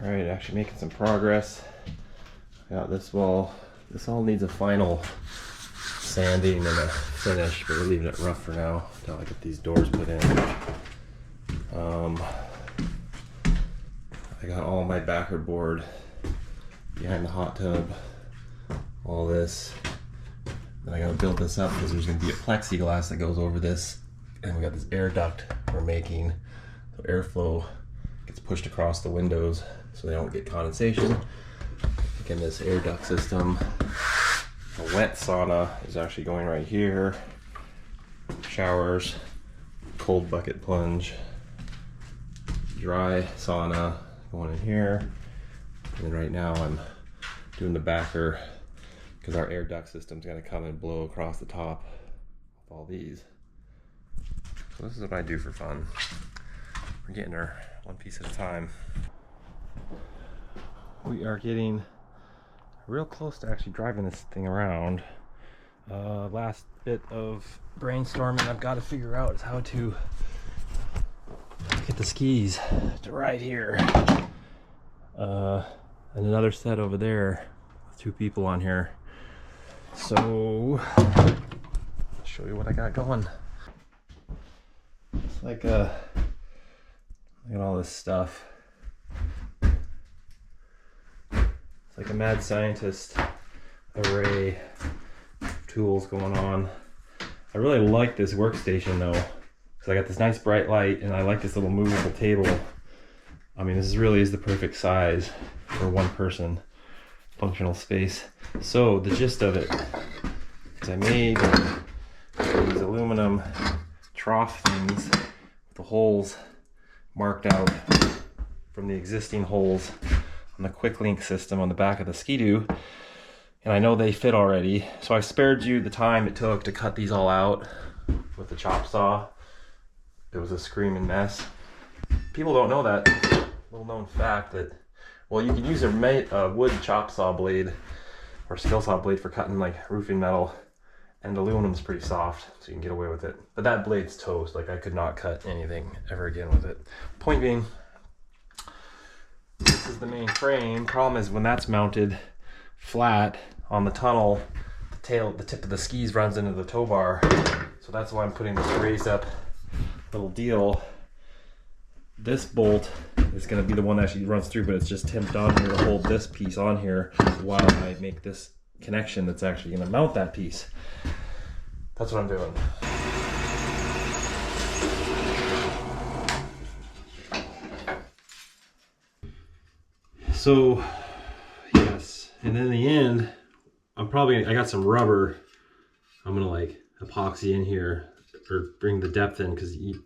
Alright, actually making some progress. Got this wall. This all needs a final sanding and a finish, but we're leaving it rough for now until I get these doors put in. I got all my backer board behind the hot tub, all this. Then I gotta build this up because there's gonna be a plexiglass that goes over this, and we got this air duct we're making, so airflow gets pushed across the windows so they don't get condensation. Again, this air duct system. A wet sauna is actually going right here. Showers, cold bucket plunge, dry sauna going in here. And then right now I'm doing the backer because our air duct system's gonna come and blow across the top of all these. So this is what I do for fun. We're getting her one piece at a time. We are getting real close to actually driving this thing around. Last bit of brainstorming I've got to figure out is how to get the skis to ride here. And another set over there with 2 people on here. So I'll show you what I got going. It's like look at all this stuff. It's like a mad scientist array of tools going on. I really like this workstation though, because I got this nice bright light and I like this little movable table. I mean, this really is the perfect size for one person, functional space. So the gist of it is I made these aluminum trough things with the holes marked out from the existing holes on the quick link system on the back of the Skidoo, and I know they fit already, so I spared you the time it took to cut these all out with the chop saw. It was a screaming mess. People don't know that little known fact that, well, you can use a wood chop saw blade or skill saw blade for cutting like roofing metal, and aluminum's pretty soft, so you can get away with it. But that blade's toast. Like, I could not cut anything ever again with it. Point being, this is the main frame. Problem is when that's mounted flat on the tunnel, the tip of the skis runs into the tow bar. So that's why I'm putting this raised up little deal. This bolt is going to be the one that actually runs through, but it's just tipped on here to hold this piece on here while I make this connection that's actually going to mount that piece. That's what I'm doing. So yes, and then in the end, I got some rubber I'm gonna like epoxy in here or bring the depth in, because I'm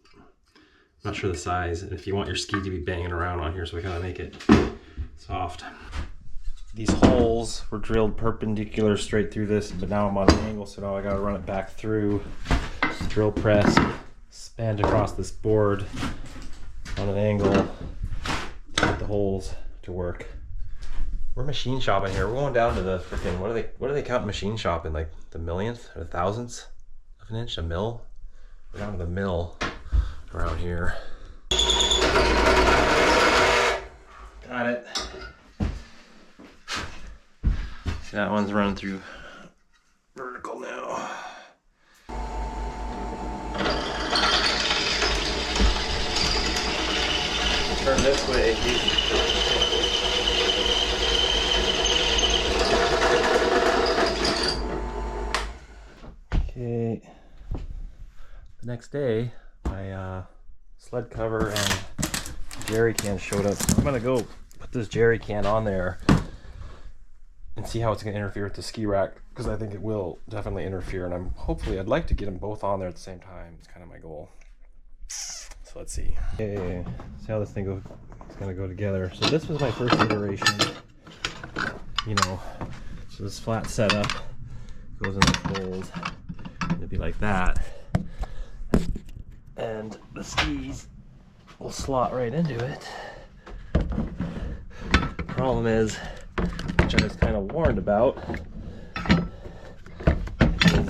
not sure the size, and if you want your ski to be banging around on here, so we gotta make it soft. These holes were drilled perpendicular straight through this, but now I'm on an angle, so now I gotta run it back through, drill press, span across this board on an angle to get the holes to work. We're machine shopping here. We're going down to the freaking, what do they count machine shop in, like the millionth or the thousandths of an inch, a mil? We're down to the mill around here. Got it. See, that one's running through vertical now. Turn this way. Okay. The next day, my sled cover and jerry can showed up. I'm gonna go put this jerry can on there and see how it's gonna interfere with the ski rack, because I think it will definitely interfere, and I'd like to get them both on there at the same time. It's kind of my goal. So let's see. Okay, see how this thing is gonna go together. So this was my first iteration. You know, so this flat setup goes in the holes. It'd be like that, and the skis will slot right into it. Problem is, which I was kind of warned about, is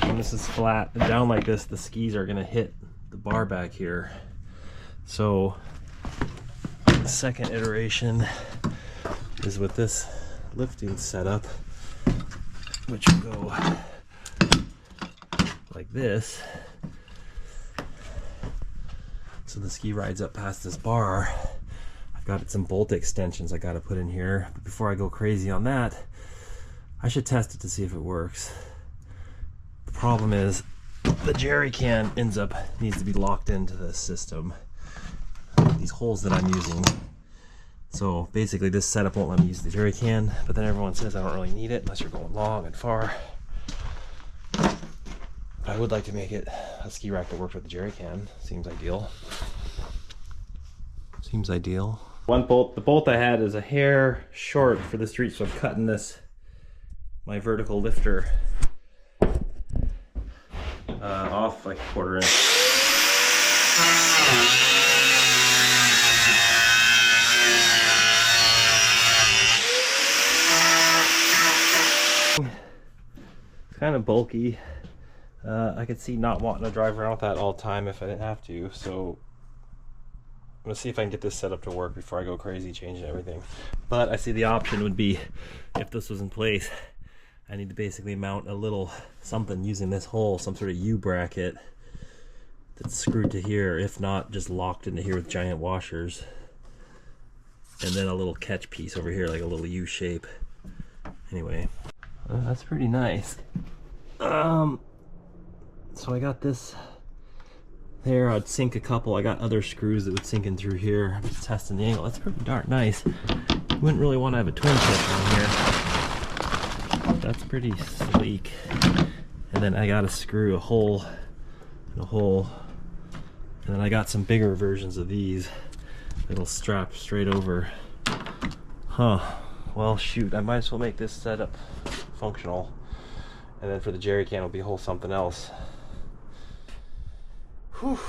when this is flat and down like this, the skis are going to hit the bar back here. So The second iteration is with this lifting setup, which will go like this. So the ski rides up past this bar. I've got some bolt extensions I got to put in here. But before I go crazy on that, I should test it to see if it works. The problem is the jerry can needs to be locked into the system. These holes that I'm using. So basically this setup won't let me use the jerry can, but then everyone says I don't really need it unless you're going long and far. I would like to make it a ski rack that works with the jerry can. Seems ideal. Seems ideal. One bolt, the bolt I had is a hair short for the street, so I'm cutting my vertical lifter off like a 1/4 inch. It's kind of bulky. I could see not wanting to drive around with that all the time if I didn't have to, so I'm gonna see if I can get this set up to work before I go crazy changing everything. But I see the option would be, if this was in place, I need to basically mount a little something using this hole, some sort of U-bracket that's screwed to here, if not just locked into here with giant washers. And then a little catch piece over here, like a little U shape. Anyway, that's pretty nice. So I got this there. I'd sink a couple. I got other screws that would sink in through here. I'm just testing the angle. That's pretty darn nice. You wouldn't really want to have a twin tip on here. That's pretty sleek. And then I got to screw a hole and a hole. And then I got some bigger versions of these that'll strap straight over. Huh. Well, shoot. I might as well make this setup functional. And then for the jerry can, it'll be a whole something else. Whew.